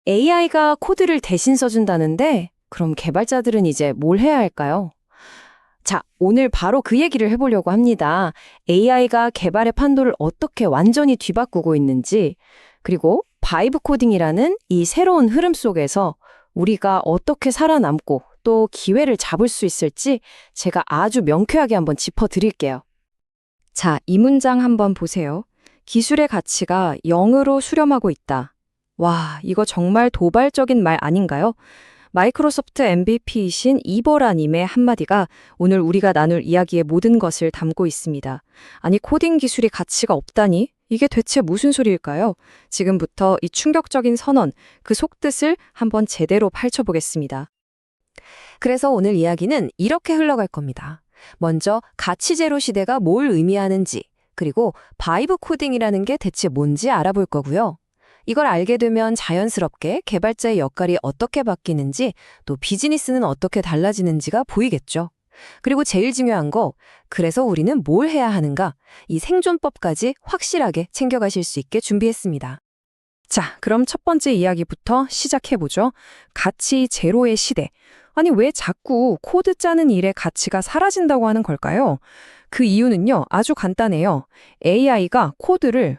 AI가 코드를 대신 써준다는데, 그럼 개발자들은 이제 뭘 해야 할까요? 자, 오늘 바로 그 얘기를 해보려고 합니다. AI가 개발의 판도를 어떻게 완전히 뒤바꾸고 있는지, 그리고 바이브 코딩이라는 이 새로운 흐름 속에서 우리가 어떻게 살아남고 또 기회를 잡을 수 있을지 제가 아주 명쾌하게 한번 짚어드릴게요. 자, 이 문장 한번 보세요. 기술의 가치가 0으로 수렴하고 있다. 와, 이거 정말 도발적인 말 아닌가요? 마이크로소프트 MVP이신 이보라님의 한마디가 오늘 우리가 나눌 이야기의 모든 것을 담고 있습니다. 아니, 코딩 기술이 가치가 없다니? 이게 대체 무슨 소리일까요? 지금부터 이 충격적인 선언, 그 속뜻을 한번 제대로 펼쳐보겠습니다. 그래서 오늘 이야기는 이렇게 흘러갈 겁니다. 먼저 가치 제로 시대가 뭘 의미하는지, 그리고 바이브 코딩이라는 게 대체 뭔지 알아볼 거고요. 이걸 알게 되면 자연스럽게 개발자의 역할이 어떻게 바뀌는지, 또 비즈니스는 어떻게 달라지는지가 보이겠죠. 그리고 제일 중요한 거, 그래서 우리는 뭘 해야 하는가? 이 생존법까지 확실하게 챙겨가실 수 있게 준비했습니다. 자, 그럼 첫 번째 이야기부터 시작해보죠. 가치 제로의 시대. 아니, 왜 자꾸 코드 짜는 일의 가치가 사라진다고 하는 걸까요? 그 이유는요, 아주 간단해요. AI가 코드를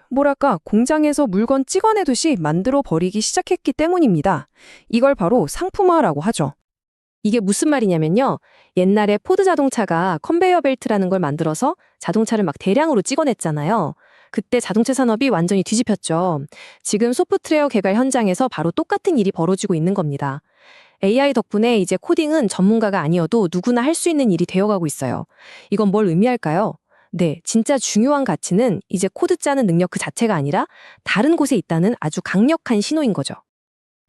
공장에서 물건 찍어내듯이 만들어 버리기 시작했기 때문입니다. 이걸 바로 상품화라고 하죠. 이게 무슨 말이냐면요. 옛날에 포드 자동차가 컨베이어 벨트라는 걸 만들어서 자동차를 막 대량으로 찍어냈잖아요. 그때 자동차 산업이 완전히 뒤집혔죠. 지금 소프트웨어 개발 현장에서 바로 똑같은 일이 벌어지고 있는 겁니다. AI 덕분에 이제 코딩은 전문가가 아니어도 누구나 할 수 있는 일이 되어가고 있어요. 이건 뭘 의미할까요? 네, 진짜 중요한 가치는 이제 코드 짜는 능력 그 자체가 아니라 다른 곳에 있다는 아주 강력한 신호인 거죠.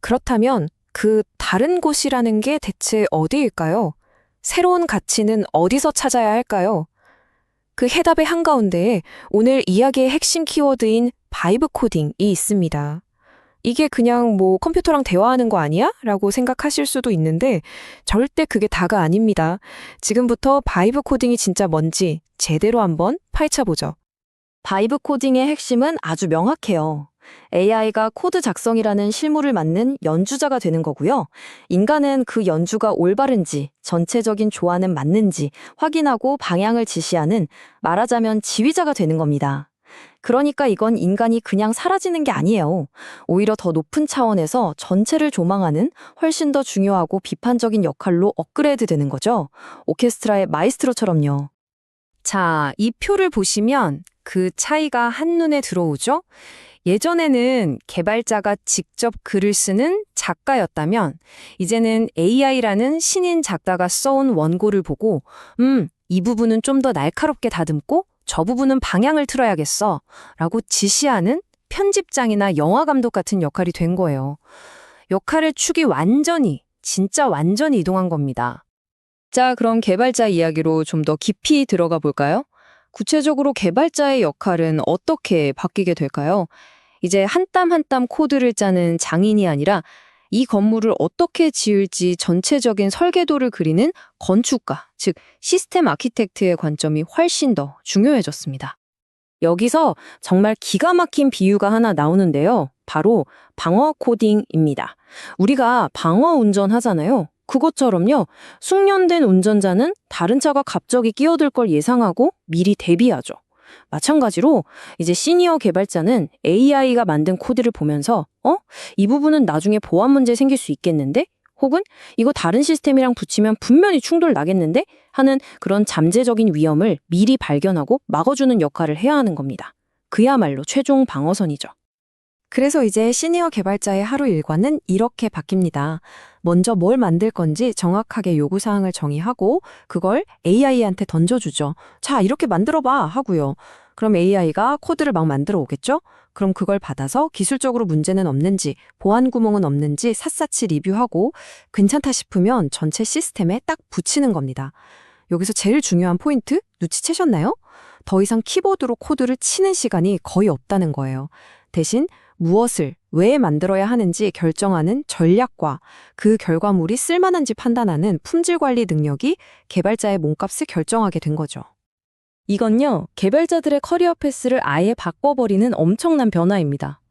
그렇다면 그 다른 곳이라는 게 대체 어디일까요? 새로운 가치는 어디서 찾아야 할까요? 그 해답의 한가운데에 오늘 이야기의 핵심 키워드인 바이브 코딩이 있습니다. 이게 그냥 컴퓨터랑 대화하는 거 아니야? 라고 생각하실 수도 있는데 절대 그게 다가 아닙니다. 지금부터 바이브 코딩이 진짜 뭔지 제대로 한번 파헤쳐보죠. 바이브 코딩의 핵심은 아주 명확해요. AI가 코드 작성이라는 실무를 맡는 연주자가 되는 거고요. 인간은 그 연주가 올바른지, 전체적인 조화는 맞는지 확인하고 방향을 지시하는 말하자면 지휘자가 되는 겁니다. 그러니까 이건 인간이 그냥 사라지는 게 아니에요. 오히려 더 높은 차원에서 전체를 조망하는 훨씬 더 중요하고 비판적인 역할로 업그레이드 되는 거죠. 오케스트라의 마이스트로처럼요. 자, 이 표를 보시면 그 차이가 한눈에 들어오죠? 예전에는 개발자가 직접 글을 쓰는 작가였다면 이제는 AI라는 신인 작가가 써온 원고를 보고 이 부분은 좀 더 날카롭게 다듬고 저 부분은 방향을 틀어야겠어 라고 지시하는 편집장이나 영화감독 같은 역할이 된 거예요. 역할의 축이 진짜 완전히 이동한 겁니다. 자, 그럼 개발자 이야기로 좀 더 깊이 들어가 볼까요? 구체적으로 개발자의 역할은 어떻게 바뀌게 될까요? 이제 한 땀 한 땀 코드를 짜는 장인이 아니라 이 건물을 어떻게 지을지 전체적인 설계도를 그리는 건축가, 즉 시스템 아키텍트의 관점이 훨씬 더 중요해졌습니다. 여기서 정말 기가 막힌 비유가 하나 나오는데요. 바로 방어 코딩입니다. 우리가 방어 운전하잖아요. 그것처럼요. 숙련된 운전자는 다른 차가 갑자기 끼어들 걸 예상하고 미리 대비하죠. 마찬가지로 이제 시니어 개발자는 AI가 만든 코드를 보면서 이 부분은 나중에 보안 문제 생길 수 있겠는데? 혹은 이거 다른 시스템이랑 붙이면 분명히 충돌 나겠는데? 하는 그런 잠재적인 위험을 미리 발견하고 막아주는 역할을 해야 하는 겁니다. 그야말로 최종 방어선이죠. 그래서 이제 시니어 개발자의 하루 일과는 이렇게 바뀝니다. 먼저 뭘 만들 건지 정확하게 요구사항을 정의하고 그걸 AI한테 던져주죠. 자, 이렇게 만들어봐 하고요. 그럼 AI가 코드를 막 만들어 오겠죠? 그럼 그걸 받아서 기술적으로 문제는 없는지, 보안 구멍은 없는지 샅샅이 리뷰하고 괜찮다 싶으면 전체 시스템에 딱 붙이는 겁니다. 여기서 제일 중요한 포인트 눈치채셨나요? 더 이상 키보드로 코드를 치는 시간이 거의 없다는 거예요. 대신 무엇을 왜 만들어야 하는지 결정하는 전략과 그 결과물이 쓸만한지 판단하는 품질 관리 능력이 개발자의 몸값을 결정하게 된 거죠. 이건요, 개발자들의 커리어 패스를 아예 바꿔버리는 엄청난 변화입니다.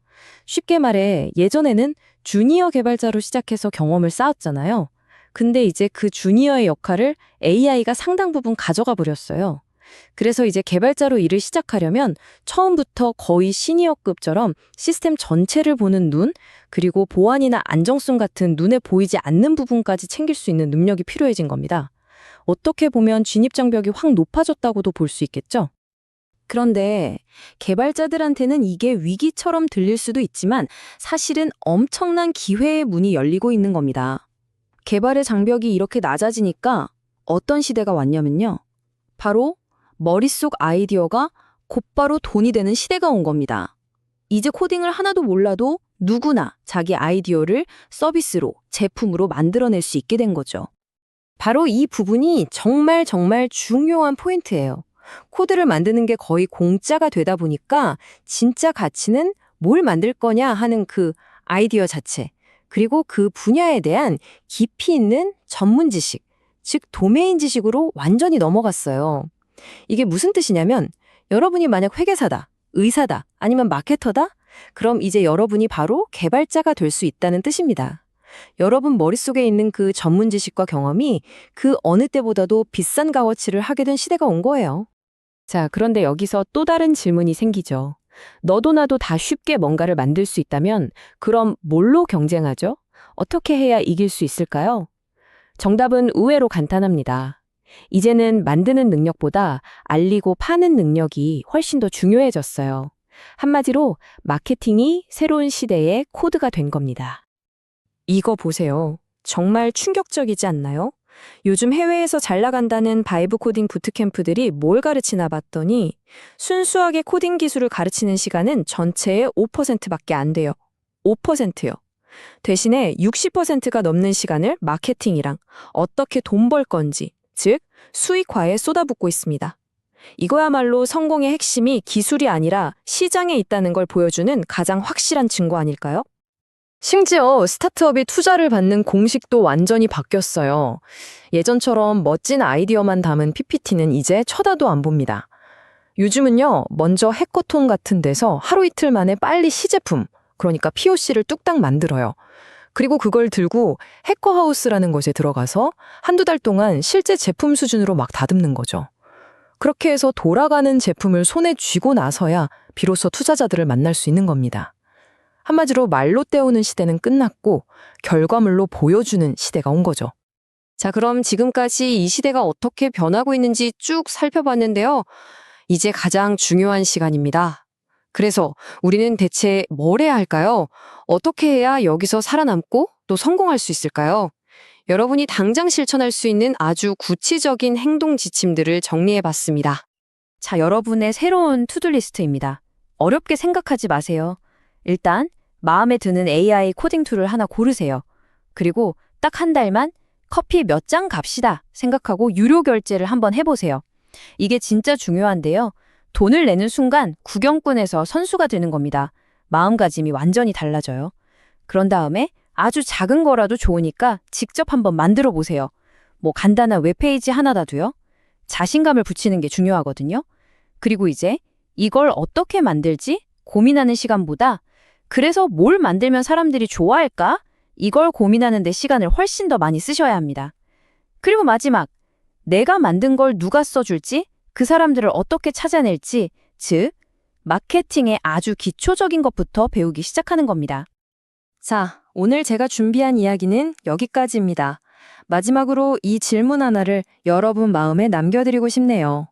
쉽게 말해 예전에는 주니어 개발자로 시작해서 경험을 쌓았잖아요. 근데 이제 그 주니어의 역할을 AI가 상당 부분 가져가 버렸어요. 그래서 이제 개발자로 일을 시작하려면 처음부터 거의 시니어급처럼 시스템 전체를 보는 눈, 그리고 보안이나 안정성 같은 눈에 보이지 않는 부분까지 챙길 수 있는 능력이 필요해진 겁니다. 어떻게 보면 진입장벽이 확 높아졌다고도 볼 수 있겠죠? 그런데 개발자들한테는 이게 위기처럼 들릴 수도 있지만 사실은 엄청난 기회의 문이 열리고 있는 겁니다. 개발의 장벽이 이렇게 낮아지니까 어떤 시대가 왔냐면요. 바로 머릿속 아이디어가 곧바로 돈이 되는 시대가 온 겁니다. 이제 코딩을 하나도 몰라도 누구나 자기 아이디어를 서비스로, 제품으로 만들어낼 수 있게 된 거죠. 바로 이 부분이 정말 중요한 포인트예요. 코드를 만드는 게 거의 공짜가 되다 보니까 진짜 가치는 뭘 만들 거냐 하는 그 아이디어 자체, 그리고 그 분야에 대한 깊이 있는 전문 지식, 즉 도메인 지식으로 완전히 넘어갔어요. 이게 무슨 뜻이냐면 여러분이 만약 회계사다, 의사다, 아니면 마케터다? 그럼 이제 여러분이 바로 개발자가 될 수 있다는 뜻입니다. 여러분 머릿속에 있는 그 전문 지식과 경험이 그 어느 때보다도 비싼 값어치를 하게 된 시대가 온 거예요. 자, 그런데 여기서 또 다른 질문이 생기죠. 너도 나도 다 쉽게 뭔가를 만들 수 있다면 그럼 뭘로 경쟁하죠? 어떻게 해야 이길 수 있을까요? 정답은 의외로 간단합니다. 이제는 만드는 능력보다 알리고 파는 능력이 훨씬 더 중요해졌어요. 한마디로 마케팅이 새로운 시대의 코드가 된 겁니다. 이거 보세요. 정말 충격적이지 않나요? 요즘 해외에서 잘 나간다는 바이브 코딩 부트캠프들이 뭘 가르치나 봤더니 순수하게 코딩 기술을 가르치는 시간은 전체의 5%밖에 안 돼요. 5%요. 대신에 60%가 넘는 시간을 마케팅이랑 어떻게 돈 벌 건지, 즉 수익화에 쏟아붓고 있습니다. 이거야말로 성공의 핵심이 기술이 아니라 시장에 있다는 걸 보여주는 가장 확실한 증거 아닐까요? 심지어 스타트업이 투자를 받는 공식도 완전히 바뀌었어요. 예전처럼 멋진 아이디어만 담은 PPT는 이제 쳐다도 안 봅니다. 요즘은요, 먼저 해커톤 같은 데서 하루 이틀 만에 빨리 시제품, 그러니까 POC를 뚝딱 만들어요. 그리고 그걸 들고 해커하우스라는 곳에 들어가서 한두 달 동안 실제 제품 수준으로 막 다듬는 거죠. 그렇게 해서 돌아가는 제품을 손에 쥐고 나서야 비로소 투자자들을 만날 수 있는 겁니다. 한마디로 말로 때우는 시대는 끝났고 결과물로 보여주는 시대가 온 거죠. 자, 그럼 지금까지 이 시대가 어떻게 변하고 있는지 쭉 살펴봤는데요. 이제 가장 중요한 시간입니다. 그래서 우리는 대체 뭘 해야 할까요? 어떻게 해야 여기서 살아남고 또 성공할 수 있을까요? 여러분이 당장 실천할 수 있는 아주 구체적인 행동 지침들을 정리해봤습니다. 자, 여러분의 새로운 투두리스트입니다. 어렵게 생각하지 마세요. 일단 마음에 드는 AI 코딩 툴을 하나 고르세요. 그리고 딱 한 달만 커피 몇 잔 갑시다 생각하고 유료 결제를 한번 해보세요. 이게 진짜 중요한데요. 돈을 내는 순간 구경꾼에서 선수가 되는 겁니다. 마음가짐이 완전히 달라져요. 그런 다음에 아주 작은 거라도 좋으니까 직접 한번 만들어 보세요. 뭐 간단한 웹페이지 하나라도요. 자신감을 붙이는 게 중요하거든요. 그리고 이제 이걸 어떻게 만들지? 고민하는 시간보다 그래서 뭘 만들면 사람들이 좋아할까? 이걸 고민하는 데 시간을 훨씬 더 많이 쓰셔야 합니다. 그리고 마지막, 내가 만든 걸 누가 써줄지, 그 사람들을 어떻게 찾아낼지, 즉 마케팅의 아주 기초적인 것부터 배우기 시작하는 겁니다. 자, 오늘 제가 준비한 이야기는 여기까지입니다. 마지막으로 이 질문 하나를 여러분 마음에 남겨드리고 싶네요.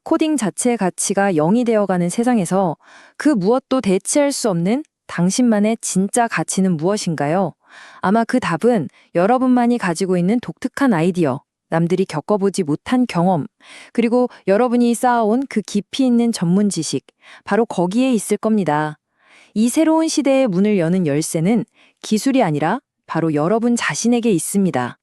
코딩 자체의 가치가 0이 되어가는 세상에서 그 무엇도 대체할 수 없는 당신만의 진짜 가치는 무엇인가요? 아마 그 답은 여러분만이 가지고 있는 독특한 아이디어, 남들이 겪어보지 못한 경험, 그리고 여러분이 쌓아온 그 깊이 있는 전문 지식, 바로 거기에 있을 겁니다. 이 새로운 시대의 문을 여는 열쇠는 기술이 아니라 바로 여러분 자신에게 있습니다.